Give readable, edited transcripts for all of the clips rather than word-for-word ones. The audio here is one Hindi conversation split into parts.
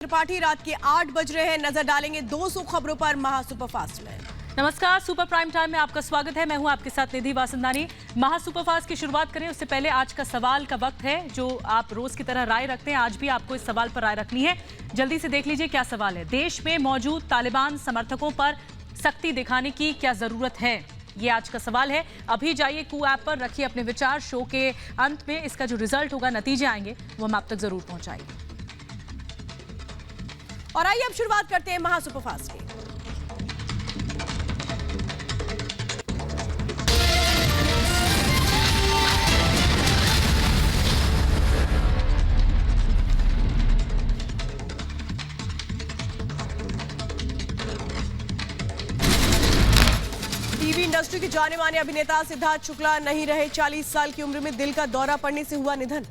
त्रिपाठी रात के 8 बज रहे हैं। नजर डालेंगे 200 खबरों पर महा सुपरफास्ट में। नमस्कार, सुपर प्राइम टाइम में आपका स्वागत है। मैं हूं आपके साथ निधि वासंदानी। महा सुपरफास्ट की शुरुआत करें उससे पहले आज का सवाल का वक्त है, जो आप रोज की तरह राय रखते हैं। आज भी आपको इस सवाल पर राय रखनी है। जल्दी से देख लीजिए क्या सवाल है। देश में मौजूद तालिबान समर्थकों पर सख्ती दिखाने की क्या जरूरत है, ये आज का सवाल है। अभी जाइए कू ऐप पर, रखिए अपने विचार। शो के अंत में इसका जो रिजल्ट होगा, नतीजे आएंगे, वो हम आप तक जरूर पहुंचाएंगे। और आइए अब शुरुआत करते हैं महा सुपरफास्ट की। टीवी इंडस्ट्री के जाने माने अभिनेता सिद्धार्थ शुक्ला नहीं रहे। 40 साल की उम्र में दिल का दौरा पड़ने से हुआ निधन।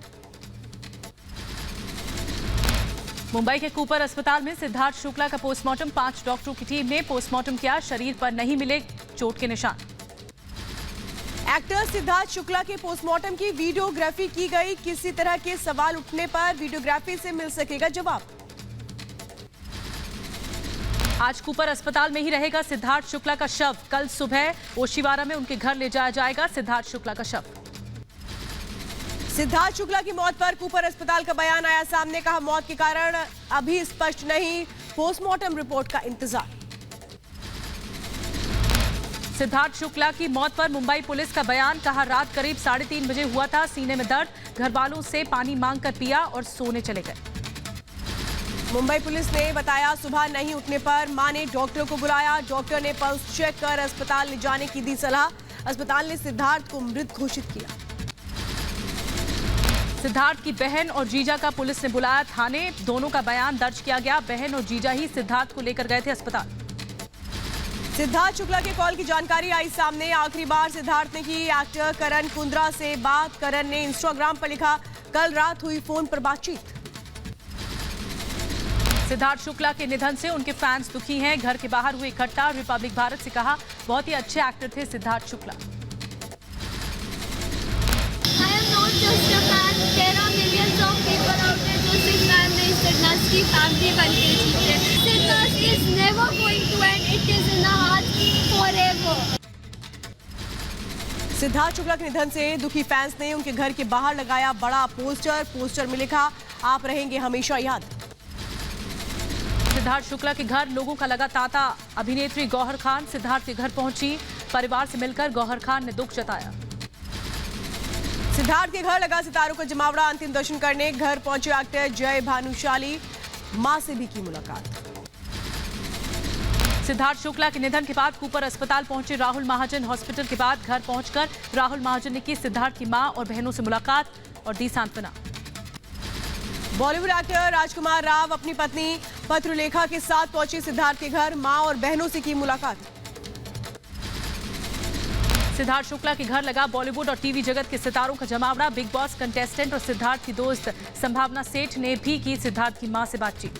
मुंबई के कूपर अस्पताल में सिद्धार्थ शुक्ला का पोस्टमार्टम। 5 डॉक्टरों की टीम ने पोस्टमार्टम किया। शरीर पर नहीं मिले चोट के निशान। एक्टर सिद्धार्थ शुक्ला के पोस्टमार्टम की वीडियोग्राफी की गई। किसी तरह के सवाल उठने पर वीडियोग्राफी से मिल सकेगा जवाब। आज कूपर अस्पताल में ही रहेगा सिद्धार्थ शुक्ला का शव। कल सुबह ओशिवारा में उनके घर ले जाया जाएगा सिद्धार्थ शुक्ला का शव। सिद्धार्थ शुक्ला की मौत पर कूपर अस्पताल का बयान आया सामने। कहा, मौत के कारण अभी स्पष्ट नहीं, पोस्टमार्टम रिपोर्ट का इंतजार। सिद्धार्थ शुक्ला की मौत पर मुंबई पुलिस का बयान। कहा, रात करीब 3:30 बजे हुआ था। सीने में दर्द, घर वालों से पानी मांगकर पिया और सोने चले गए। मुंबई पुलिस ने बताया, सुबह नहीं उठने पर मां ने डॉक्टर को बुलाया। डॉक्टर ने पल्स चेक कर अस्पताल ले जाने की दी सलाह। अस्पताल ने सिद्धार्थ को मृत घोषित किया। सिद्धार्थ की बहन और जीजा का पुलिस ने बुलाया थाने। दोनों का बयान दर्ज किया गया। बहन और जीजा ही सिद्धार्थ को लेकर गए थे अस्पताल। सिद्धार्थ शुक्ला के कॉल की जानकारी आई सामने। आखिरी बार सिद्धार्थ ने की एक्टर करण कुंद्रा से बात। करण ने इंस्टाग्राम पर लिखा, कल रात हुई फोन पर बातचीत। सिद्धार्थ शुक्ला के निधन से उनके फैंस दुखी हैं। घर के बाहर हुए इकट्ठा। रिपब्लिक भारत से कहा, बहुत ही अच्छे एक्टर थे Siddharth Shukla. Just a fan, there are millions of people out there जो सिद्धार्थ नहीं सिद्धार्थ की फैमिली बन के जीते। Siddharth is never going to end, it is in the heart forever। Siddharth Shukla के निधन से दुखी फैंस ने उनके घर के बाहर लगाया बड़ा पोस्टर। पोस्टर में लिखा, आप रहेंगे हमेशा याद। सिद्धार्थ शुक्ला के घर लोगों का लगा तांता। अभिनेत्री गौहर खान सिद्धार्थ के घर पहुंची। परिवार से मिलकर गौहर खान ने दुख जताया। सिद्धार्थ के घर लगा सितारों का जमावड़ा। अंतिम दर्शन करने घर पहुंचे एक्टर जय भानुशाली। मां से भी की मुलाकात। सिद्धार्थ शुक्ला के निधन के बाद कूपर अस्पताल पहुंचे राहुल महाजन। हॉस्पिटल के बाद घर पहुंचकर राहुल महाजन ने की सिद्धार्थ की मां और बहनों से मुलाकात और दी सांत्वना। बॉलीवुड एक्टर राजकुमार राव अपनी पत्नी पत्रलेखा के साथ पहुंचे सिद्धार्थ के घर। मां और बहनों से की मुलाकात। सिद्धार्थ शुक्ला के घर लगा बॉलीवुड और टीवी जगत के सितारों का जमावड़ा। बिग बॉस कंटेस्टेंट और सिद्धार्थ की दोस्त संभावना सेठ ने भी की सिद्धार्थ की मां से बातचीत।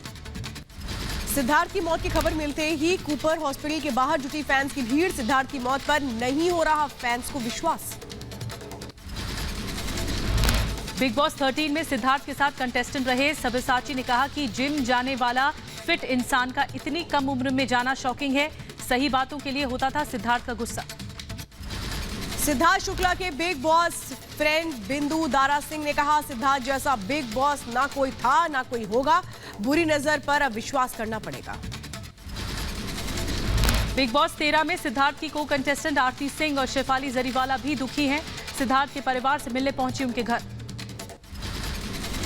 सिद्धार्थ की मौत की खबर मिलते ही कूपर हॉस्पिटल के बाहर जुटी फैंस की भीड़। सिद्धार्थ की मौत पर नहीं हो रहा फैंस को विश्वास। बिग बॉस 13 में सिद्धार्थ के साथ कंटेस्टेंट रहे सब्यसाची ने कहा कि जिम जाने वाला फिट इंसान का इतनी कम उम्र में जाना शॉकिंग है। सही बातों के लिए होता था सिद्धार्थ का गुस्सा। सिद्धार्थ शुक्ला के बिग बॉस फ्रेंड बिंदु दारा सिंह ने कहा, सिद्धार्थ जैसा बिग बॉस ना कोई था ना कोई होगा। बुरी नजर पर अब विश्वास करना पड़ेगा। बिग बॉस 13 में सिद्धार्थ की को कंटेस्टेंट आरती सिंह और शेफाली जरीवाला भी दुखी हैं। सिद्धार्थ के परिवार से मिलने पहुंची उनके घर।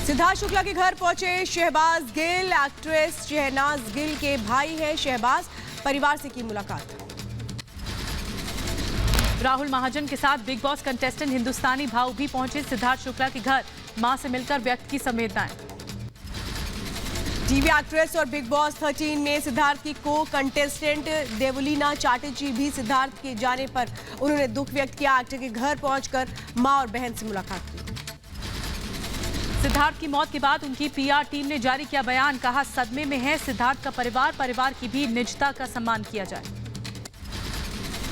सिद्धार्थ शुक्ला के घर पहुंचे शहबाज गिल। एक्ट्रेस शहनाज गिल के भाई हैं शहबाज। परिवार से की मुलाकात। राहुल महाजन के साथ बिग बॉस कंटेस्टेंट हिंदुस्तानी भाऊ भी पहुंचे सिद्धार्थ शुक्ला के घर। मां से मिलकर व्यक्त की संवेदनाएं। टीवी एक्ट्रेस और बिग बॉस 13 में सिद्धार्थ की को कंटेस्टेंट देवलीना चैटर्जी भी सिद्धार्थ के जाने पर उन्होंने दुख व्यक्त किया। एक्टर के घर पहुंचकर मां और बहन से मुलाकात की। सिद्धार्थ की मौत के बाद उनकी पीआर टीम ने जारी किया बयान। कहा, सदमे में है सिद्धार्थ का परिवार। परिवार की भी निजता का सम्मान किया जाए।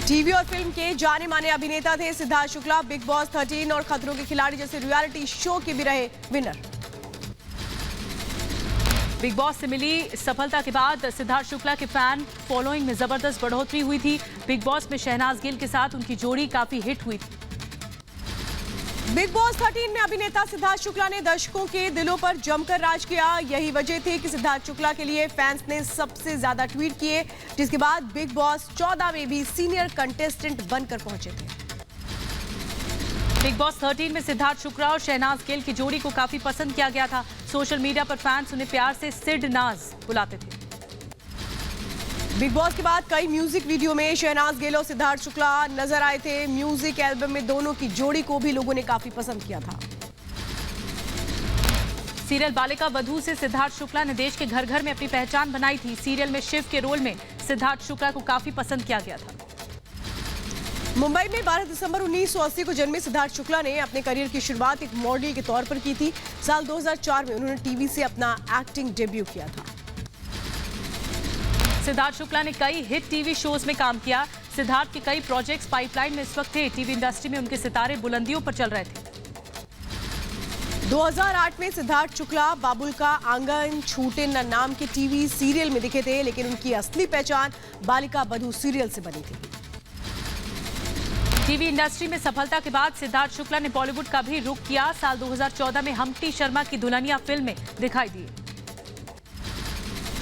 टीवी और फिल्म के जाने माने अभिनेता थे सिद्धार्थ शुक्ला। बिग बॉस 13 और खतरों के खिलाड़ी जैसे रियलिटी शो के भी रहे विनर। बिग बॉस से मिली सफलता के बाद सिद्धार्थ शुक्ला के फैन फॉलोइंग में जबरदस्त बढ़ोतरी हुई थी। बिग बॉस में शहनाज गिल के साथ उनकी जोड़ी काफी हिट हुई थी। बिग बॉस 13 में अभिनेता सिद्धार्थ शुक्ला ने दर्शकों के दिलों पर जमकर राज किया। यही वजह थी कि सिद्धार्थ शुक्ला के लिए फैंस ने सबसे ज्यादा ट्वीट किए, जिसके बाद बिग बॉस 14 में भी सीनियर कंटेस्टेंट बनकर पहुंचे थे। बिग बॉस 13 में सिद्धार्थ शुक्ला और शहनाज गिल की जोड़ी को काफी पसंद किया गया था। सोशल मीडिया पर फैंस उन्हें प्यार से सिड नाज बुलाते थे। बिग बॉस के बाद कई म्यूजिक वीडियो में शहनाज गिल और सिद्धार्थ शुक्ला नजर आए थे। म्यूजिक एल्बम में दोनों की जोड़ी को भी लोगों ने काफी पसंद किया था। सीरियल बालिका वधू से सिद्धार्थ शुक्ला ने देश के घर घर में अपनी पहचान बनाई थी। सीरियल में शिव के रोल में सिद्धार्थ शुक्ला को काफी पसंद किया गया था। मुंबई में 12 दिसंबर 1980 को जन्मे सिद्धार्थ शुक्ला ने अपने करियर की शुरुआत एक मॉडल के तौर पर की थी। साल 2004 में उन्होंने टीवी से अपना एक्टिंग डेब्यू किया था। सिद्धार्थ शुक्ला ने कई हिट टीवी शोज में काम किया। सिद्धार्थ के कई प्रोजेक्ट्स पाइपलाइन में इस वक्त थे। टीवी इंडस्ट्री में उनके सितारे बुलंदियों पर चल रहे थे। 2008 में सिद्धार्थ शुक्ला बाबुल का आंगन छूटे न नाम के टीवी सीरियल में दिखे थे, लेकिन उनकी असली पहचान बालिका वधू सीरियल से बनी थी। टीवी इंडस्ट्री में सफलता के बाद सिद्धार्थ शुक्ला ने बॉलीवुड का भी रुख किया। साल 2014 में हम्प्टी शर्मा की दुल्हनिया फिल्म में दिखाई दिए।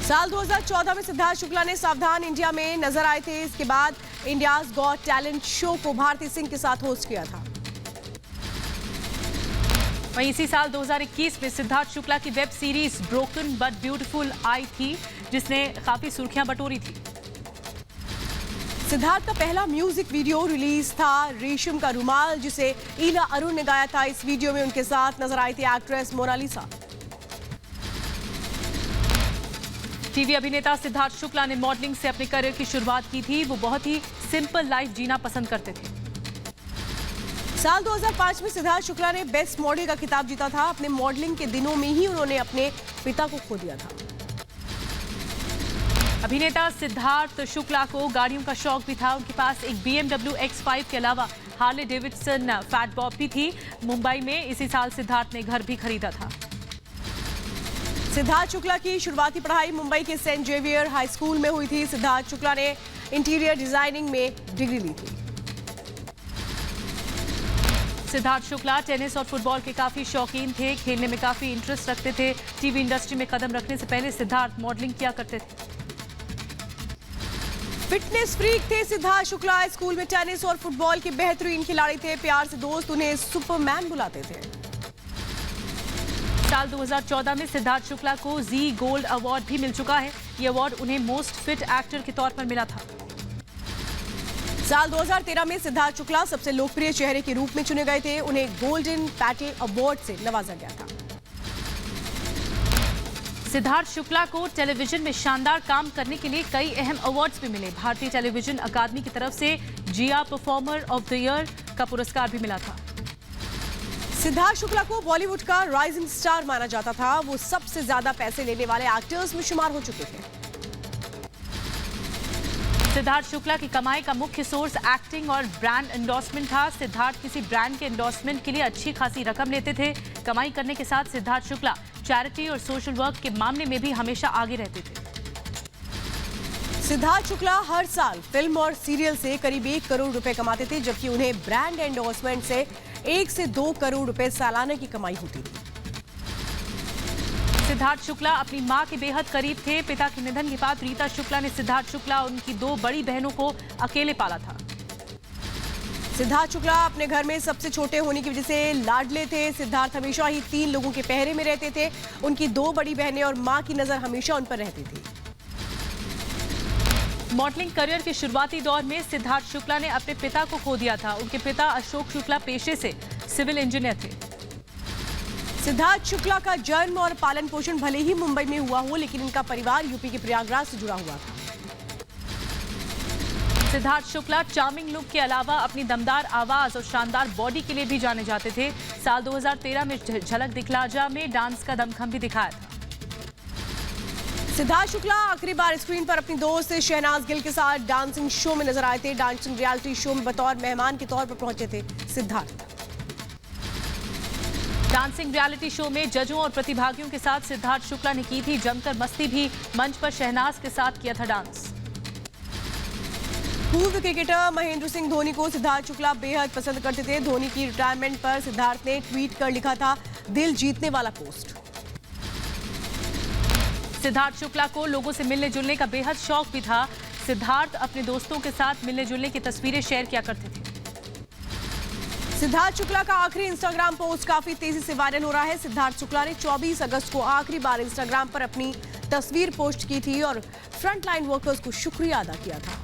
साल 2014 में सिद्धार्थ शुक्ला ने सावधान इंडिया में नजर आए थे। इसके बाद इंडियाज गॉट टैलेंट शो को भारती सिंह के साथ होस्ट किया था। वहीं इसी साल 2021 में सिद्धार्थ शुक्ला की web series broken but beautiful I थी, जिसने काफी सुर्खियां बटोरी थी। सिद्धार्थ का पहला म्यूजिक वीडियो रिलीज था रेशम का रुमाल, जिसे ईला अरुण ने गाया था। इस वीडियो में उनके साथ नजर आई थी एक्ट्रेस मोनालिसा। टीवी अभिनेता सिद्धार्थ शुक्ला ने मॉडलिंग से अपने करियर की शुरुआत की थी। वो बहुत ही सिंपल लाइफ जीना पसंद करते थे। साल 2005 में सिद्धार्थ शुक्ला ने बेस्ट मॉडल का खिताब जीता था। अपने मॉडलिंग के दिनों में ही उन्होंने अपने पिता को खो दिया था। अभिनेता सिद्धार्थ शुक्ला को गाड़ियों का शौक भी था। उनके पास एक BMW X5 के अलावा हार्ले डेविडसन फैट बॉब भी थी। मुंबई में इसी साल सिद्धार्थ ने घर भी खरीदा था। सिद्धार्थ शुक्ला की शुरुआती पढ़ाई मुंबई के सेंट जेवियर हाई स्कूल में हुई थी। सिद्धार्थ शुक्ला ने इंटीरियर डिजाइनिंग में डिग्री ली थी। सिद्धार्थ शुक्ला टेनिस और फुटबॉल के काफी शौकीन थे। खेलने में काफी इंटरेस्ट रखते थे। टीवी इंडस्ट्री में कदम रखने से पहले सिद्धार्थ मॉडलिंग किया करते थे। फिटनेस फ्रीक थे सिद्धार्थ शुक्ला। स्कूल में टेनिस और फुटबॉल के बेहतरीन खिलाड़ी थे। प्यार से दोस्त उन्हें सुपरमैन बुलाते थे। साल 2014 में सिद्धार्थ शुक्ला को जी गोल्ड अवार्ड भी मिल चुका है। ये अवार्ड उन्हें मोस्ट फिट एक्टर के तौर पर मिला था। साल 2013 में सिद्धार्थ शुक्ला सबसे लोकप्रिय चेहरे के रूप में चुने गए थे। उन्हें गोल्डन पैटल अवार्ड से नवाजा गया था। सिद्धार्थ शुक्ला को टेलीविजन में शानदार काम करने के लिए कई अहम अवार्ड्स भी मिले। भारतीय टेलीविजन अकादमी की तरफ से जिया परफॉर्मर ऑफ द ईयर का पुरस्कार भी मिला था। सिद्धार्थ शुक्ला को बॉलीवुड का राइजिंग स्टार माना जाता था। वो सबसे ज्यादा पैसे लेने वाले एक्टर्स में शुमार हो चुके थे। सिद्धार्थ शुक्ला की कमाई का मुख्य सोर्स एक्टिंग और ब्रांड एंडोर्समेंट था। सिद्धार्थ किसी ब्रांड के एंडोर्समेंट के लिए अच्छी खासी रकम लेते थे। कमाई करने के साथ सिद्धार्थ शुक्ला चैरिटी और सोशल वर्क के मामले में भी हमेशा आगे रहते थे। सिद्धार्थ शुक्ला हर साल फिल्म और सीरियल से करीब 1 करोड़ रुपए कमाते थे, जबकि उन्हें ब्रांड एंडोर्समेंट से 1 से 2 करोड़ रुपए सालाना की कमाई होती थी। सिद्धार्थ शुक्ला अपनी मां के बेहद करीब थे। पिता के निधन के बाद रीता शुक्ला ने सिद्धार्थ शुक्ला और उनकी 2 बड़ी बहनों को अकेले पाला था। सिद्धार्थ शुक्ला अपने घर में सबसे छोटे होने की वजह से लाडले थे। सिद्धार्थ हमेशा ही 3 लोगों के पहरे में रहते थे। उनकी 2 बड़ी बहनें और मां की नजर हमेशा उन पर रहती थी। मॉडलिंग करियर के शुरुआती दौर में सिद्धार्थ शुक्ला ने अपने पिता को खो दिया था। उनके पिता अशोक शुक्ला पेशे से सिविल इंजीनियर थे। सिद्धार्थ शुक्ला का जन्म और पालन पोषण भले ही मुंबई में हुआ हो, लेकिन इनका परिवार यूपी के प्रयागराज से जुड़ा हुआ था। सिद्धार्थ शुक्ला चार्मिंग लुक के अलावा अपनी दमदार आवाज और शानदार बॉडी के लिए भी जाने जाते थे। साल 2013 में झलक दिखला जा में डांस का दमखम भी दिखाया था। सिद्धार्थ शुक्ला आखिरी बार स्क्रीन पर अपनी दोस्त शहनाज गिल के साथ डांसिंग शो में नजर आए थे। डांसिंग रियलिटी शो में बतौर मेहमान के तौर पर पहुंचे थे सिद्धार्थ। डांसिंग रियलिटी शो में जजों और प्रतिभागियों के साथ सिद्धार्थ शुक्ला ने की थी जमकर मस्ती भी। मंच पर शहनाज के साथ किया था डांस। पूर्व क्रिकेटर महेंद्र सिंह धोनी को सिद्धार्थ शुक्ला बेहद पसंद करते थे। धोनी की रिटायरमेंट पर सिद्धार्थ ने ट्वीट कर लिखा था दिल जीतने वाला पोस्ट। सिद्धार्थ शुक्ला को लोगों से मिलने जुलने का बेहद शौक भी था। सिद्धार्थ अपने दोस्तों के साथ मिलने जुलने की तस्वीरें शेयर किया करते थे। सिद्धार्थ शुक्ला का आखिरी इंस्टाग्राम पोस्ट काफी तेजी से वायरल हो रहा है। सिद्धार्थ शुक्ला ने 24 अगस्त को आखिरी बार इंस्टाग्राम पर अपनी तस्वीर पोस्ट की थी और फ्रंटलाइन वर्कर्स को शुक्रिया अदा किया था।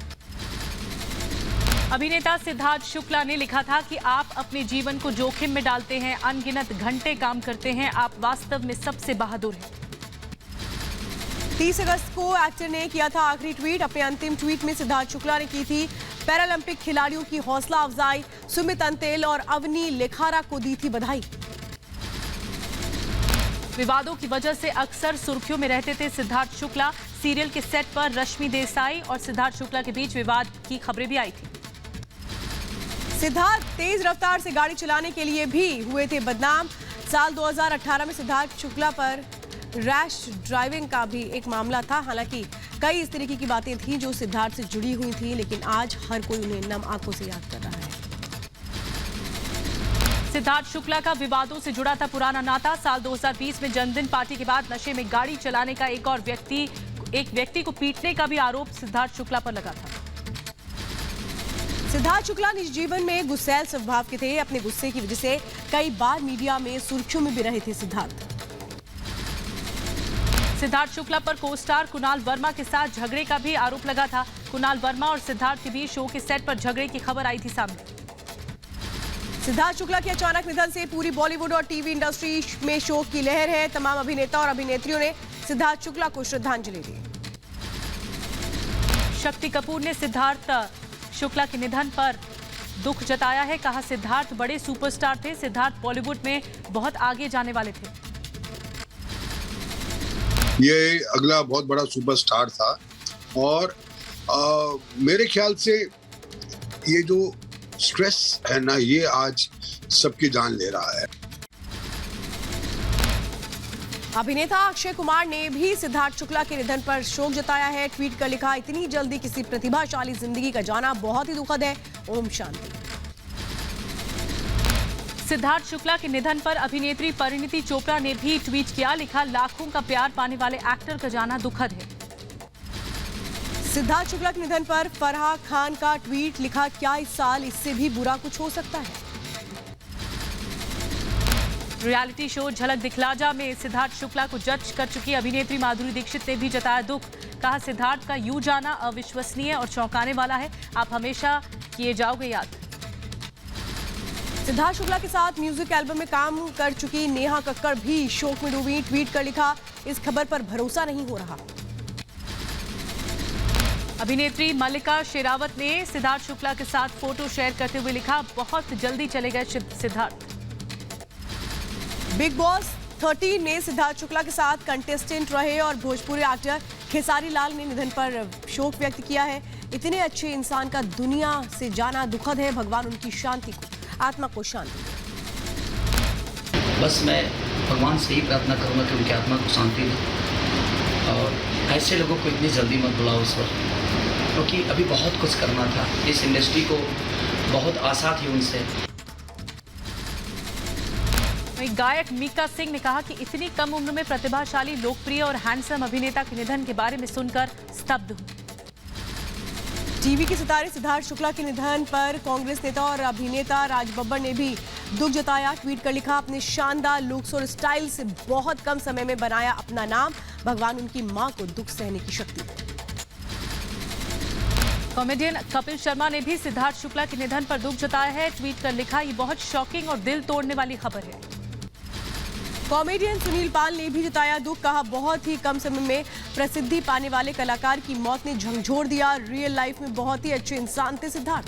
अभिनेता सिद्धार्थ शुक्ला ने लिखा था कि आप अपने जीवन को जोखिम में डालते हैं, अनगिनत घंटे काम करते हैं, आप वास्तव में सबसे बहादुर हैं। 30 अगस्त को एक्टर ने किया था आखिरी ट्वीट। अपने अंतिम ट्वीट में सिद्धार्थ शुक्ला ने की थी पैरालंपिक खिलाड़ियों की हौसला अफजाई। सुमित अंतेल और अवनी लेखारा को दी थी बधाई। विवादों की वजह से अक्सर सुर्खियों में रहते थे सिद्धार्थ शुक्ला। सीरियल के सेट पर रश्मि देसाई और सिद्धार्थ शुक्ला के बीच विवाद की खबरें भी आई थी। सिद्धार्थ तेज रफ्तार से गाड़ी चलाने के लिए भी हुए थे बदनाम। साल 2018 में सिद्धार्थ शुक्ला पर रैश ड्राइविंग का भी एक मामला था। हालांकि कई इस तरीके की बातें थी जो सिद्धार्थ से जुड़ी हुई थी, लेकिन आज हर कोई उन्हें नम आंखों से याद कर रहा है। सिद्धार्थ शुक्ला का विवादों से जुड़ा था पुराना नाता। साल 2020 में जन्मदिन पार्टी के बाद नशे में गाड़ी चलाने का एक व्यक्ति को पीटने का भी आरोप सिद्धार्थ शुक्ला पर लगा था। सिद्धार्थ शुक्ला निज जीवन में गुस्सैल स्वभाव के थे। अपने गुस्से की वजह से कई बार मीडिया में सुर्खियों में भी रहे थे सिद्धार्थ शुक्ला पर को स्टार कुणाल वर्मा के साथ झगड़े का भी आरोप लगा था। कुणाल वर्मा और सिद्धार्थ के बीच शो के सेट पर झगड़े की खबर आई थी सामने। सिद्धार्थ शुक्ला के अचानक निधन से पूरी बॉलीवुड और टीवी इंडस्ट्री में शोक की लहर है। तमाम अभिनेता और अभिनेत्रियों ने सिद्धार्थ शुक्ला को श्रद्धांजलि दी। शक्ति कपूर ने सिद्धार्थ शुक्ला के निधन पर दुख जताया है। कहा सिद्धार्थ बड़े सुपरस्टार थे। सिद्धार्थ बॉलीवुड में बहुत आगे जाने वाले थे। ये अगला बहुत बड़ा सुपरस्टार था और मेरे ख्याल से ये जो स्ट्रेस है ना, ये आज सबकी जान ले रहा है। अभिनेता अक्षय कुमार ने भी सिद्धार्थ शुक्ला के निधन पर शोक जताया है। ट्वीट कर लिखा इतनी जल्दी किसी प्रतिभाशाली जिंदगी का जाना बहुत ही दुखद है। ओम शांति। सिद्धार्थ शुक्ला के निधन पर अभिनेत्री परिणीति चोपड़ा ने भी ट्वीट किया। लिखा लाखों का प्यार पाने वाले एक्टर का जाना दुखद है। सिद्धार्थ शुक्ला के निधन पर फराह खान का ट्वीट। लिखा क्या इस साल इससे भी बुरा कुछ हो सकता है। रियलिटी शो झलक दिखला जा में सिद्धार्थ शुक्ला को जज कर चुकी अभिनेत्री माधुरी दीक्षित ने भी जताया दुख। कहा सिद्धार्थ का यूं जाना अविश्वसनीय और चौंकाने वाला है। आप हमेशा किए जाओगे याद। सिद्धार्थ शुक्ला के साथ म्यूजिक एल्बम में काम कर चुकी नेहा कक्कड़ भी शोक में डूबी। ट्वीट कर लिखा इस खबर पर भरोसा नहीं हो रहा। अभिनेत्री मल्लिका शेरावत ने सिद्धार्थ शुक्ला के साथ फोटो शेयर करते हुए लिखा बहुत जल्दी चले गए सिद्धार्थ। बिग बॉस 13 में सिद्धार्थ शुक्ला के साथ कंटेस्टेंट रहे और भोजपुरी एक्टर खेसारी लाल ने निधन पर शोक व्यक्त किया है। इतने अच्छे इंसान का दुनिया से जाना दुखद है। भगवान उनकी शांति को, आत्मा को शांति दे। बस मैं भगवान से ही प्रार्थना करूंगा कि उनकी आत्मा को शांति दे और ऐसे लोगों को इतनी जल्दी मत बुलाओ इस वक्त, क्योंकि अभी बहुत कुछ करना था। इस इंडस्ट्री को बहुत आशा थी उनसे। वहीं गायक मीका सिंह ने कहा कि इतनी कम उम्र में प्रतिभाशाली, लोकप्रिय और हैंडसम अभिनेता के निधन के बारे में सुनकर स्तब्ध हूं। टीवी के सितारे सिद्धार्थ शुक्ला के निधन पर कांग्रेस नेता और अभिनेता राज बब्बर ने भी दुख जताया। ट्वीट कर लिखा अपने शानदार लुक्स और स्टाइल से बहुत कम समय में बनाया अपना नाम। भगवान उनकी मां को दुख सहने की शक्ति दे। कॉमेडियन कपिल शर्मा ने भी सिद्धार्थ शुक्ला के निधन पर दुख जताया है। ट्वीट कर लिखा ये बहुत शॉकिंग और दिल तोड़ने वाली खबर है। कॉमेडियन सुनील पाल ने भी जताया दुख। कहा बहुत ही कम समय में प्रसिद्धि पाने वाले कलाकार की मौत ने झंझोर दिया। रियल लाइफ में बहुत ही अच्छे इंसान थे सिद्धार्थ।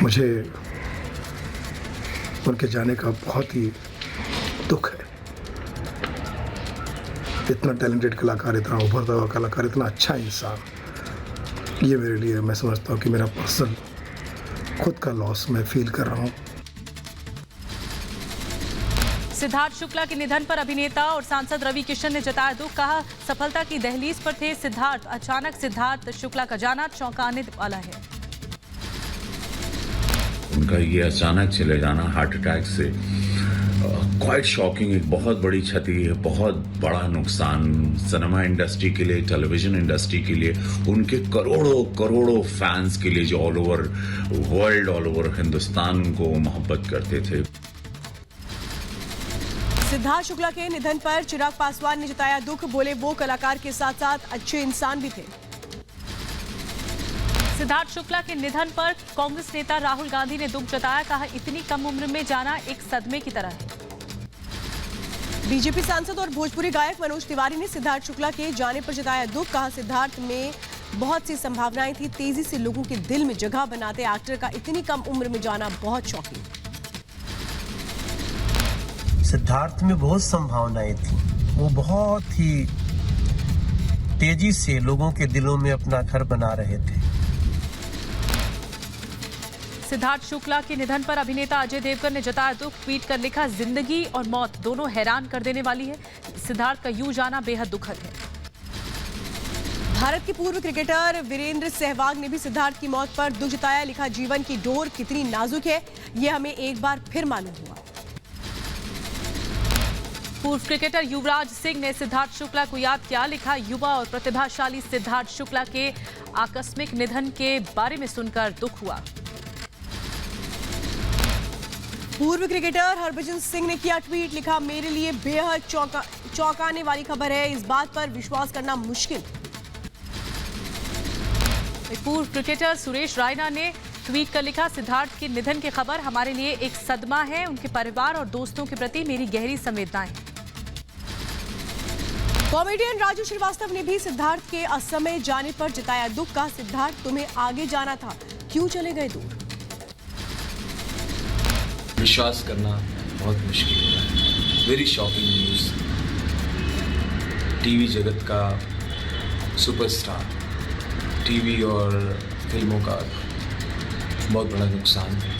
मुझे उनके जाने का बहुत ही दुख है। इतना टैलेंटेड कलाकार, इतना उभरता हुआ कलाकार, इतना अच्छा इंसान, ये मेरे लिए, मैं समझता हूँ कि मेरा पर्सनल खुद का लॉस मैं फील कर रहा हूँ। सिद्धार्थ शुक्ला के निधन पर अभिनेता और सांसद रवि किशन ने जताया दुख। कहा सफलता की दहलीज पर थे सिद्धार्थ, अचानक सिद्धार्थ शुक्ला का जाना चौंकाने वाला है। उनका ये अचानक चले जाना हार्ट अटैक से क्वाइट शॉकिंग, एक बहुत बड़ी क्षति है, बहुत बड़ा नुकसान सिनेमा इंडस्ट्री के लिए, टेलीविजन इंडस्ट्री के लिए, उनके करोड़ों करोड़ों फैंस के लिए जो all over world, all over Hindustan को मोहब्बत करते थे। सिद्धार्थ शुक्ला के निधन पर चिराग पासवान ने जताया दुख। बोले वो कलाकार के साथ साथ अच्छे इंसान भी थे। सिद्धार्थ शुक्ला के निधन पर कांग्रेस नेता राहुल गांधी ने दुख जताया। कहा इतनी कम उम्र में जाना एक सदमे की तरह है। बीजेपी सांसद और भोजपुरी गायक मनोज तिवारी ने सिद्धार्थ शुक्ला के जाने पर जताया दुख। कहा सिद्धार्थ में बहुत सी संभावनाएं थी, तेजी से लोगों के दिल में जगह बनाते एक्टर का इतनी कम उम्र में जाना बहुत शॉकिंग। सिद्धार्थ में बहुत संभावनाएं थी, वो बहुत ही तेजी से लोगों के दिलों में अपना घर बना रहे थे। सिद्धार्थ शुक्ला के निधन पर अभिनेता अजय देवगन ने जताया दुख। ट्वीट कर लिखा जिंदगी और मौत दोनों हैरान कर देने वाली है। सिद्धार्थ का यूं जाना बेहद दुखद है। भारत के पूर्व क्रिकेटर वीरेंद्र सहवाग ने भी सिद्धार्थ की मौत पर दुख जताया। लिखा जीवन की डोर कितनी नाजुक है, ये हमें एक बार फिर मालूम हुआ। पूर्व क्रिकेटर युवराज सिंह ने सिद्धार्थ शुक्ला को याद किया। लिखा युवा और प्रतिभाशाली सिद्धार्थ शुक्ला के आकस्मिक निधन के बारे में सुनकर दुख हुआ। पूर्व क्रिकेटर हरभजन सिंह ने किया ट्वीट। लिखा मेरे लिए बेहद चौंकाने वाली खबर है, इस बात पर विश्वास करना मुश्किल। पूर्व क्रिकेटर सुरेश रायना ने ट्वीट कर लिखा सिद्धार्थ के निधन की खबर हमारे लिए एक सदमा है। उनके परिवार और दोस्तों के प्रति मेरी गहरी संवेदनाएं। कॉमेडियन राजू श्रीवास्तव ने भी सिद्धार्थ के असमय जाने पर जताया दुख। कहा सिद्धार्थ तुम्हें आगे जाना था, क्यों चले गए दूर। विश्वास करना बहुत मुश्किल है। Very shocking news. टीवी जगत का सुपरस्टार, टीवी और फिल्मों का बहुत बड़ा नुकसान है।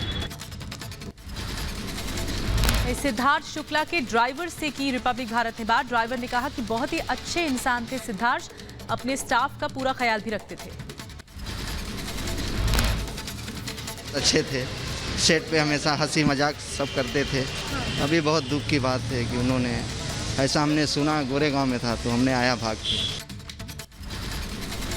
सिद्धार्थ शुक्ला के ड्राइवर से की रिपब्लिक भारत ने बात। ड्राइवर ने कहा कि बहुत ही अच्छे इंसान थे सिद्धार्थ, अपने स्टाफ का पूरा ख्याल भी रखते थे। अच्छे थे, सेट पे हमेशा हंसी मजाक सब करते थे। अभी बहुत दुख की बात है कि उन्होंने ऐसा हमने सुना गोरेगांव में था तो हमने आया भाग के।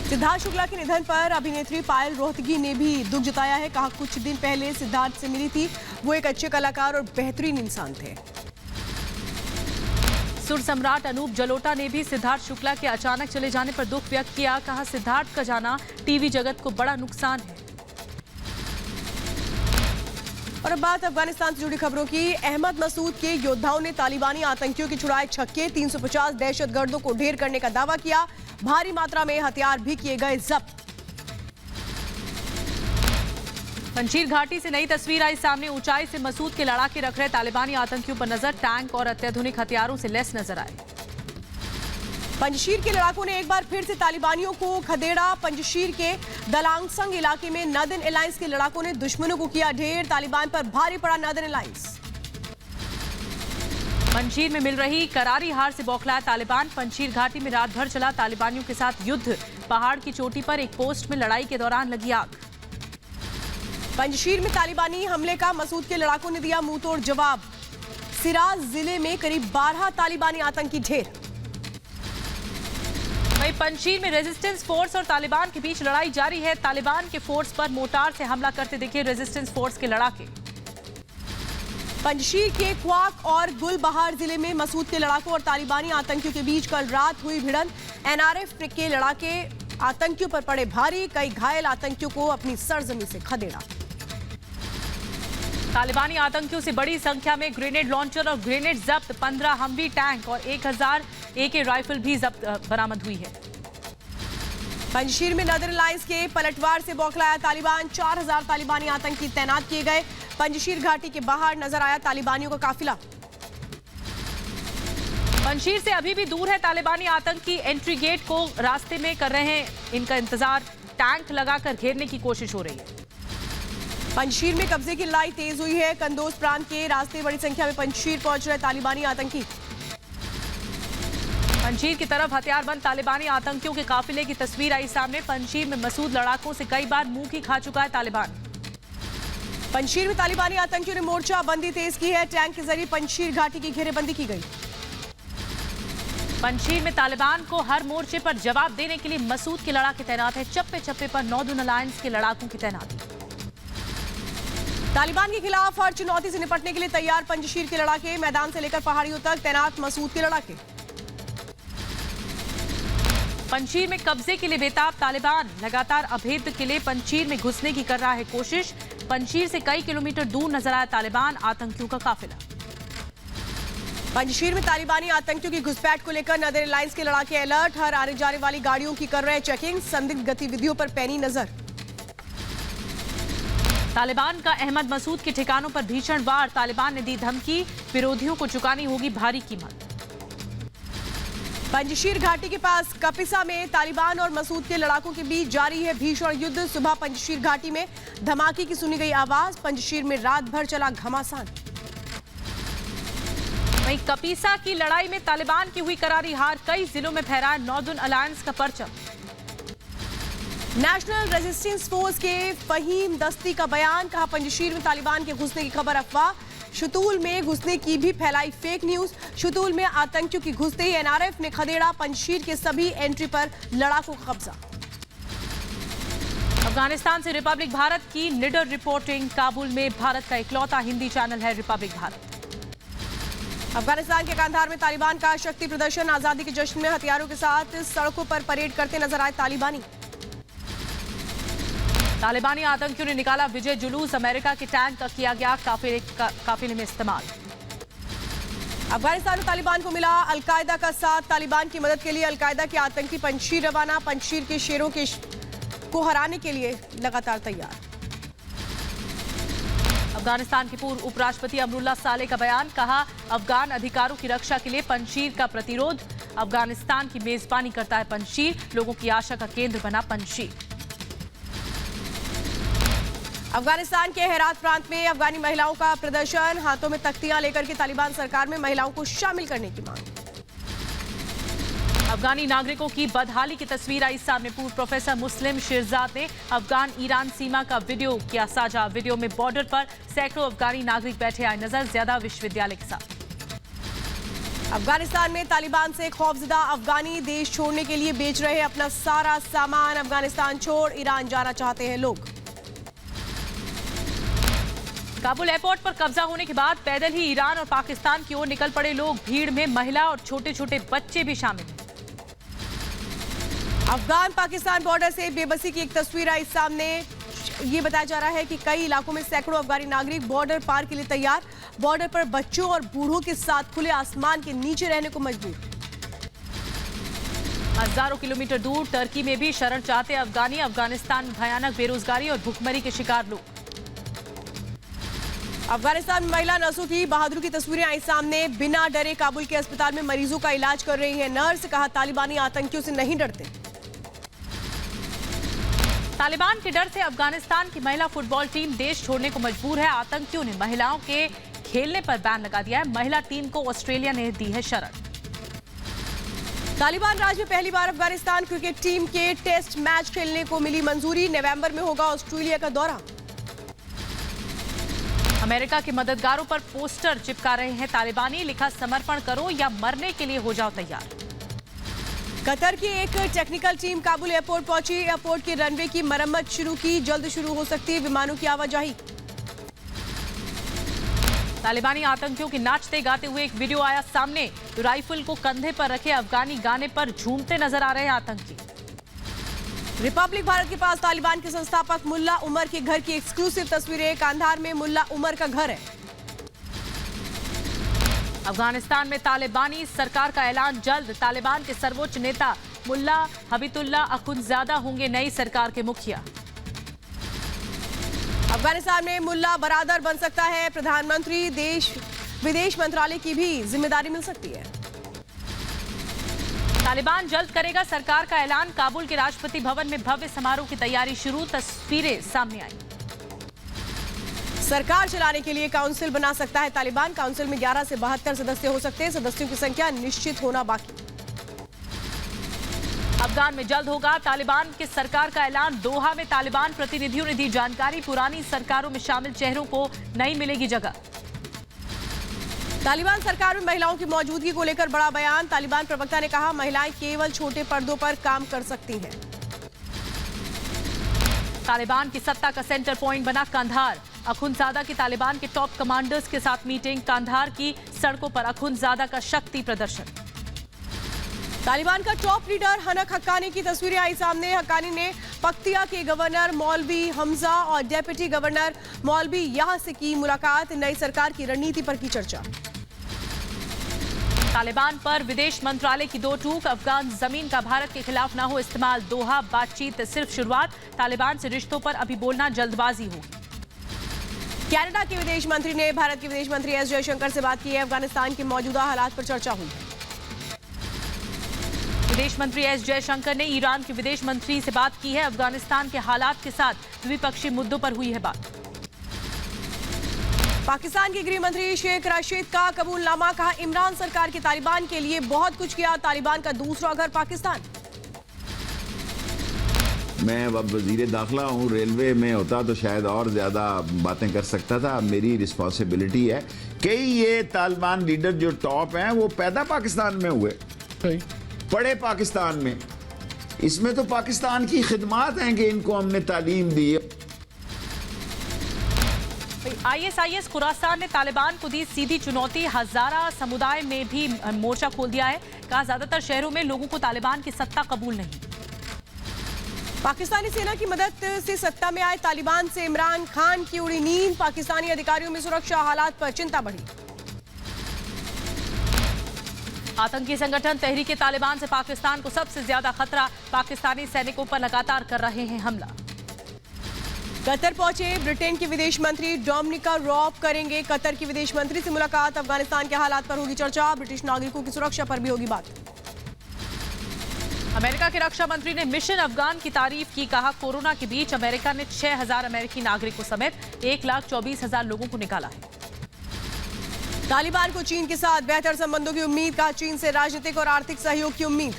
सिद्धार्थ शुक्ला के निधन पर अभिनेत्री पायल रोहतगी ने भी दुख जताया है। कहा कुछ दिन पहले सिद्धार्थ से मिली थी, वो एक अच्छे कलाकार और बेहतरीन इंसान थे। सुर सम्राट अनूप जलोटा ने भी सिद्धार्थ शुक्ला के अचानक चले जाने पर दुख व्यक्त किया। कहा सिद्धार्थ का जाना टीवी जगत को बड़ा नुकसान है। और अब बात अफगानिस्तान से जुड़ी खबरों की। अहमद मसूद के योद्धाओं ने तालिबानी आतंकियों की छुड़ाए छक्के। 350 दहशतगर्दों को ढेर करने का दावा किया। भारी मात्रा में हथियार भी किए गए जब्त। पंजीर घाटी से नई तस्वीर आई सामने। ऊंचाई से मसूद के लड़ाके रख रहे तालिबानी आतंकियों पर नजर। टैंक और अत्याधुनिक हथियारों से लैस नजर आए। पंजशीर के लड़ाकों ने एक बार फिर से तालिबानियों को खदेड़ा। पंजशीर के दलांगसंग इलाके में नॉर्दर्न अलायंस के लड़ाकों ने दुश्मनों को किया ढेर। तालिबान पर भारी पड़ा नॉर्दर्न अलायंस। पंजीर में मिल रही करारी हार से बौखलाया तालिबान। पंजीर घाटी में रात भर चला तालिबानियों के साथ युद्ध। पहाड़ की चोटी पर एक पोस्ट में लड़ाई के दौरान लगी आग। पंजशीर में तालिबानी हमले का मसूद के लड़ाकों ने दिया मुंहतोड़ जवाब। सिराज जिले में करीब 12 तालिबानी आतंकी ढेर। वहीं पंजीर में रेजिस्टेंस फोर्स और तालिबान के बीच लड़ाई जारी है। तालिबान के फोर्स पर मोर्टार से हमला करते दिखे रेजिस्टेंस फोर्स के लड़ाके। पंजशीर के क्वाक और गुलबहार जिले में मसूद के लड़ाकों और तालिबानी आतंकियों के बीच कल रात हुई भिड़ंत। एनआरएफ के लड़ाके आतंकियों पर पड़े भारी। कई घायल आतंकियों को अपनी सरजमी से खदेड़ा। तालिबानी आतंकियों से बड़ी संख्या में ग्रेनेड लॉन्चर और ग्रेनेड जब्त। 15 हमवी टैंक और 1000 AK राइफल भी जब्त बरामद हुई है। पंजशीर में नॉर्दर्न अलायंस के पलटवार से बौखलाया तालिबान। 4000 तालिबानी आतंकी तैनात किए गए। पंजशीर घाटी के बाहर नजर आया तालिबानियों का काफिला। पंजशीर से अभी भी दूर है तालिबानी आतंकी। एंट्री गेट को रास्ते में कर रहे हैं इनका इंतजार। टैंक लगाकर घेरने की कोशिश हो रही है। पंजशीर में कब्जे की लड़ाई तेज हुई है। कंदोज प्रांत के रास्ते बड़ी संख्या में पंजशीर पहुंच रहे तालिबानी आतंकी। पंजशीर की तरफ हथियारबंद तालिबानी आतंकियों के काफिले की तस्वीर आई सामने। पंजशीर में मसूद लड़ाकों से कई बार मुंह की खा चुका है तालिबान। पंजशीर में तालिबानी आतंकियों ने मोर्चा बंदी तेज की है। टैंक के जरिए पंजशीर घाटी की घेरेबंदी की गई। पंजशीर में तालिबान को हर मोर्चे पर जवाब देने के लिए मसूद के लड़ाके तैनात है। चप्पे चप्पे पर नॉर्दर्न अलायंस के लड़ाकों की तैनाती। तालिबान के खिलाफ हर चुनौती से निपटने के लिए तैयार पंजशीर के लड़ाके। मैदान से लेकर पहाड़ियों तक तैनात मसूद के लड़ाके। पंजशीर में कब्जे के लिए बेताब तालिबान। लगातार अभेद्य किले पंजशीर में घुसने की कर रहा है कोशिश। पंजशीर से कई किलोमीटर दूर नजर आया तालिबान आतंकियों का काफिला। पंजशीर में तालिबानी आतंकियों की घुसपैठ को लेकर नदर लाइंस के लड़ाके अलर्ट। हर आने जाने वाली गाड़ियों की कर रहे चेकिंग। संदिग्ध गतिविधियों पर पैनी नजर। तालिबान का अहमद मसूद के ठिकानों पर भीषण वार। तालिबान ने दी धमकी, विरोधियों को चुकानी होगी भारी कीमत। पंजशीर घाटी के पास कपिसा में तालिबान और मसूद के लड़ाकों के बीच जारी है भीषण युद्ध। सुबह पंजशीर घाटी में धमाके की सुनी गई आवाज। पंजशीर में रात भर चला घमासान। वहीं कपीसा की लड़ाई में तालिबान की हुई करारी हार। कई जिलों में फहराया नॉर्दर्न अलायंस का परचम। नेशनल रेजिस्टेंस फोर्स के फहीम दस्ती का बयान। कहा पंजशीर में तालिबान के घुसने की खबर अफवाह। शुतूल में घुसने की भी फैलाई फेक न्यूज। शुतूल में आतंकियों की घुसते ही एनआरएफ ने खदेड़ा पंजशीर के सभी एंट्री पर लड़ाकों का कब्जा। अफगानिस्तान से रिपब्लिक भारत की निडर रिपोर्टिंग। काबुल में भारत का इकलौता हिंदी चैनल है रिपब्लिक भारत। अफगानिस्तान के कांधार में तालिबान का शक्ति प्रदर्शन। आजादी के जश्न में हथियारों के साथ सड़कों पर परेड करते नजर आए तालिबानी। तालिबानी आतंकियों ने निकाला विजय जुलूस। अमेरिका के टैंक का किया गया काफिले में इस्तेमाल। अफगानिस्तान में तालिबान को मिला अलकायदा का साथ। तालिबान की मदद के लिए अलकायदा के आतंकी पंजशीर रवाना। पंजशीर के शेरों को हराने के लिए लगातार तैयार। अफगानिस्तान के पूर्व उपराष्ट्रपति अमरुल्लाह सालेह का बयान। कहा अफगान अधिकारों की रक्षा के लिए पंजशीर का प्रतिरोध। अफगानिस्तान की मेजबानी करता है पंजशीर। लोगों की आशा का केंद्र बना पंजशीर। अफगानिस्तान के हेरात प्रांत में अफगानी महिलाओं का प्रदर्शन। हाथों में तख्तियां लेकर के तालिबान सरकार में महिलाओं को शामिल करने की मांग। अफगानी नागरिकों की बदहाली की तस्वीर आई सामने। पूर्व प्रोफेसर मुस्लिम शिरजाद ने अफगान ईरान सीमा का वीडियो किया साझा। वीडियो में बॉर्डर पर सैकड़ों अफगानी नागरिक बैठे आए नजर। ज्यादा विश्वविद्यालय के साथ। अफगानिस्तान में तालिबान से खौफजदा अफगानी देश छोड़ने के लिए बेच रहे अपना सारा सामान। अफगानिस्तान छोड़ ईरान जाना चाहते हैं लोग। काबुल एयरपोर्ट पर कब्जा होने के बाद पैदल ही ईरान और पाकिस्तान की ओर निकल पड़े लोग। भीड़ में महिला और छोटे छोटे बच्चे भी शामिल हैं। अफगान पाकिस्तान बॉर्डर से बेबसी की एक तस्वीर आई सामने। ये बताया जा रहा है कि कई इलाकों में सैकड़ों अफगानी नागरिक बॉर्डर पार के लिए तैयार। बॉर्डर पर बच्चों और बूढ़ों के साथ खुले आसमान के नीचे रहने को मजबूर। हजारों किलोमीटर दूर टर्की में भी शरण चाहते अफगानी। अफगानिस्तान में भयानक बेरोजगारी और भुखमरी के शिकार लोग। अफगानिस्तान में महिला नर्सों की बहादुरी की तस्वीरें आई सामने। बिना डरे काबुल के अस्पताल में मरीजों का इलाज कर रही है नर्स। कहा तालिबानी आतंकियों से नहीं डरते। तालिबान के डर से अफगानिस्तान की महिला फुटबॉल टीम देश छोड़ने को मजबूर है। आतंकियों ने महिलाओं के खेलने पर बैन लगा दिया है। महिला टीम को ऑस्ट्रेलिया ने दी है शरण। तालिबान राज में पहली बार अफगानिस्तान क्रिकेट टीम के टेस्ट मैच खेलने को मिली मंजूरी। नवंबर में होगा ऑस्ट्रेलिया का दौरा। अमेरिका के मददगारों पर पोस्टर चिपका रहे हैं तालिबानी। लिखा समर्पण करो या मरने के लिए हो जाओ तैयार। कतर की एक टेक्निकल टीम काबुल एयरपोर्ट पहुंची। एयरपोर्ट के रनवे की मरम्मत शुरू की। जल्द शुरू हो सकती है विमानों की आवाजाही। तालिबानी आतंकियों के नाचते गाते हुए एक वीडियो आया सामने। राइफल को कंधे पर रखे अफगानी गाने पर झूमते नजर आ रहे हैं आतंकी। रिपब्लिक भारत के पास तालिबान के संस्थापक मुल्ला उमर के घर की एक्सक्लूसिव तस्वीरें। कांधार में मुल्ला उमर का घर है। अफगानिस्तान में तालिबानी सरकार का ऐलान जल्द। तालिबान के सर्वोच्च नेता मुल्ला हबीबुल्लाह अखुंदजादा होंगे नई सरकार के मुखिया। अफगानिस्तान में मुल्ला बरादर बन सकता है प्रधानमंत्री। देश विदेश मंत्रालय की भी जिम्मेदारी मिल सकती है। तालिबान जल्द करेगा सरकार का ऐलान। काबुल के राष्ट्रपति भवन में भव्य समारोह की तैयारी शुरू। तस्वीरें सामने आई। सरकार चलाने के लिए काउंसिल बना सकता है तालिबान। काउंसिल में 11 से 72 सदस्य हो सकते हैं। सदस्यों की संख्या निश्चित होना बाकी। अफगान में जल्द होगा तालिबान की सरकार का ऐलान। दोहा में तालिबान प्रतिनिधियों ने दी जानकारी। पुरानी सरकारों में शामिल चेहरों को नहीं मिलेगी जगह। तालिबान सरकार में महिलाओं की मौजूदगी को लेकर बड़ा बयान। तालिबान प्रवक्ता ने कहा, महिलाएं केवल छोटे पर्दों पर काम कर सकती हैं। तालिबान की सत्ता का सेंटर पॉइंट बना कंधार। अखुंदजादा की तालिबान के टॉप कमांडर्स के साथ मीटिंग। कंधार की सड़कों पर अखुंदजादा का शक्ति प्रदर्शन। तालिबान का टॉप लीडर हनक हक्कानी की तस्वीरें आई सामने। हक्कानी ने पख्तिया के गवर्नर मौलवी हमजा और डेप्यूटी गवर्नर मौलवी याह से की मुलाकात। नई सरकार की रणनीति पर की चर्चा। तालिबान पर विदेश मंत्रालय की दो टूक। अफगान जमीन का भारत के खिलाफ ना हो इस्तेमाल। दोहा बातचीत सिर्फ शुरुआत। तालिबान से रिश्तों पर अभी बोलना जल्दबाजी हो। कनाडा के विदेश मंत्री ने भारत के विदेश मंत्री एस जयशंकर से बात की है। अफगानिस्तान के मौजूदा हालात पर चर्चा हुई। विदेश मंत्री एस जयशंकर ने ईरान के विदेश मंत्री से बात की है। अफगानिस्तान के हालात के साथ द्विपक्षीय मुद्दों पर हुई है बात। पाकिस्तान के गृह मंत्री शेख राशिद का कबूलनामा। कहा, इमरान सरकार के तालिबान के लिए बहुत कुछ किया। तालिबान का दूसरा घर पाकिस्तान। मैं अब वजीर दाखिला हूँ। रेलवे में होता तो शायद और ज़्यादा बातें कर सकता था। मेरी रिस्पॉन्सिबिलिटी है कि ये तालिबान लीडर जो टॉप हैं वो पैदा पाकिस्तान में हुए, पढ़े पाकिस्तान में। इसमें तो पाकिस्तान की खिदमात हैं कि इनको हमने तालीम दी है। ISIS खुरासान ने तालिबान को दी सीधी चुनौती। हजारा समुदाय में भी मोर्चा खोल दिया है। कहा, ज्यादातर शहरों में लोगों को तालिबान की सत्ता कबूल नहीं। पाकिस्तानी सेना की मदद से सत्ता में आए तालिबान से इमरान खान की उड़ी नींद। पाकिस्तानी अधिकारियों में सुरक्षा हालात पर चिंता बढ़ी। आतंकी संगठन तहरीके तालिबान से पाकिस्तान को सबसे ज्यादा खतरा। पाकिस्तानी सैनिकों पर लगातार कर रहे हैं हमला। कतर पहुंचे ब्रिटेन के विदेश मंत्री डोमिनिका रॉब करेंगे कतर की विदेश मंत्री से मुलाकात। अफगानिस्तान के हालात पर होगी चर्चा। ब्रिटिश नागरिकों की सुरक्षा पर भी होगी बात। अमेरिका के रक्षा मंत्री ने मिशन अफगान की तारीफ की। कहा, कोरोना के बीच अमेरिका ने 6000 अमेरिकी नागरिकों समेत 1,24,000 लोगों को निकाला है। तालिबान को चीन के साथ बेहतर संबंधों की उम्मीद। कहा, चीन से राजनीतिक और आर्थिक सहयोग की उम्मीद।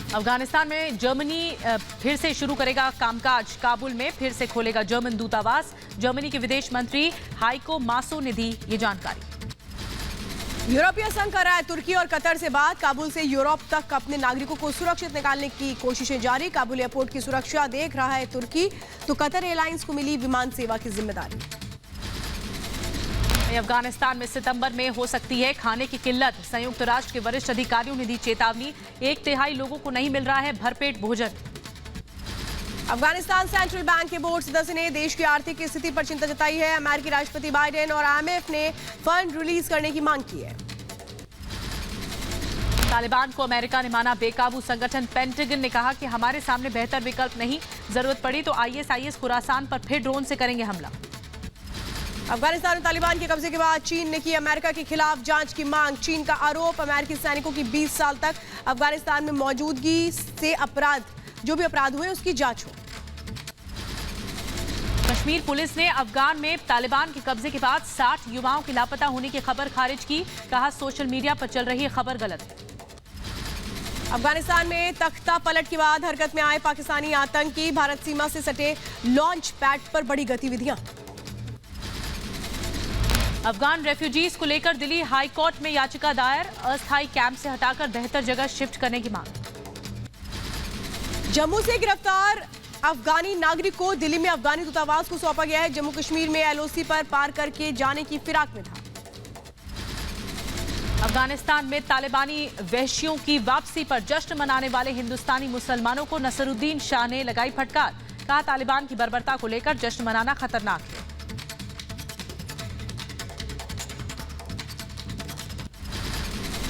अफगानिस्तान में जर्मनी फिर से शुरू करेगा कामकाज। काबुल में फिर से खोलेगा जर्मन दूतावास। जर्मनी के विदेश मंत्री हाइको मासो ने दी ये जानकारी। यूरोपीय संघ कर रहा है तुर्की और कतर से बात। काबुल से यूरोप तक अपने नागरिकों को सुरक्षित निकालने की कोशिशें जारी। काबुल एयरपोर्ट की सुरक्षा देख रहा है तुर्की, तो कतर एयरलाइंस को मिली विमान सेवा की जिम्मेदारी। अफगानिस्तान में सितंबर में हो सकती है खाने की किल्लत। संयुक्त राष्ट्र के वरिष्ठ अधिकारियों ने दी चेतावनी। 1/3 लोगों को नहीं मिल रहा है भरपेट भोजन। अफगानिस्तान सेंट्रल बैंक के बोर्ड सदस्य ने देश की आर्थिक स्थिति पर चिंता जताई है। अमेरिकी राष्ट्रपति बाइडेन और IMF ने फंड रिलीज करने की मांग की है। तालिबान को अमेरिका ने माना बेकाबू संगठन। पेंटागन ने कहा कि हमारे सामने बेहतर विकल्प नहीं, जरूरत पड़ी तो ISIS खुरासान पर फिर ड्रोन से करेंगे हमला। अफगानिस्तान में तालिबान के कब्जे के बाद चीन ने की अमेरिका के खिलाफ जांच की मांग। चीन का आरोप, अमेरिकी सैनिकों की 20 साल तक अफगानिस्तान में मौजूदगी से जो भी अपराध हुए उसकी जांच हो। कश्मीर पुलिस ने अफगान में तालिबान के कब्जे के बाद 60 युवाओं के लापता होने की खबर खारिज की। कहा, सोशल मीडिया पर चल रही खबर गलत है। अफगानिस्तान में तख्ता पलट के बाद हरकत में आए पाकिस्तानी आतंकी। भारत सीमा से सटे लॉन्च पैड पर बड़ी गतिविधियां। अफगान रेफ्यूजीज को लेकर दिल्ली हाई कोर्ट में याचिका दायर। अस्थायी कैंप से हटाकर बेहतर जगह शिफ्ट करने की मांग। जम्मू से गिरफ्तार अफगानी नागरिक को दिल्ली में अफगानी दूतावास को सौंपा गया है। जम्मू कश्मीर में LOC पर पार करके जाने की फिराक में था। अफगानिस्तान में तालिबानी वहशियों की वापसी पर जश्न मनाने वाले हिंदुस्तानी मुसलमानों को नसरुद्दीन शाह ने लगाई फटकार। कहा, तालिबान की बर्बरता को लेकर जश्न मनाना खतरनाक है।